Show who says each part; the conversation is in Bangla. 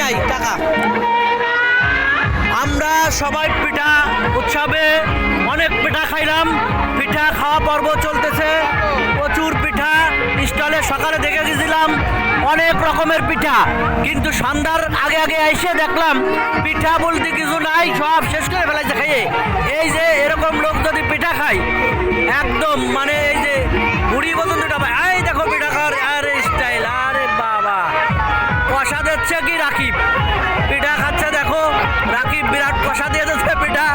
Speaker 1: নাই টাকা। আমরা সবাই পিঠা উৎসবে অনেক পিঠা খাইলাম, পিঠা খাওয়া পর্ব চলতেছে, প্রচুর পিঠা স্টলে সকালে দেখে গেছিলাম অনেক রকমের পিঠা, কিন্তু সন্ধ্যার আগে আগে এসে দেখলাম পিঠা বলতে কিছু নাই, সব শেষ করে ফেলাইছে খাইয়ে। এই যে এরকম লোক যদি পিঠা খায় একদম মানে এই যে বুড়ি বদন দুটা ভাই, এই দেখো পিঠা খাওয়ার আরে স্টাইল, আরে বাবা কষা দিচ্ছে কি রাকিব, পিঠা খাচ্ছে দেখো রাকিব, বিরাট কষা দিয়ে দিচ্ছে পিঠা।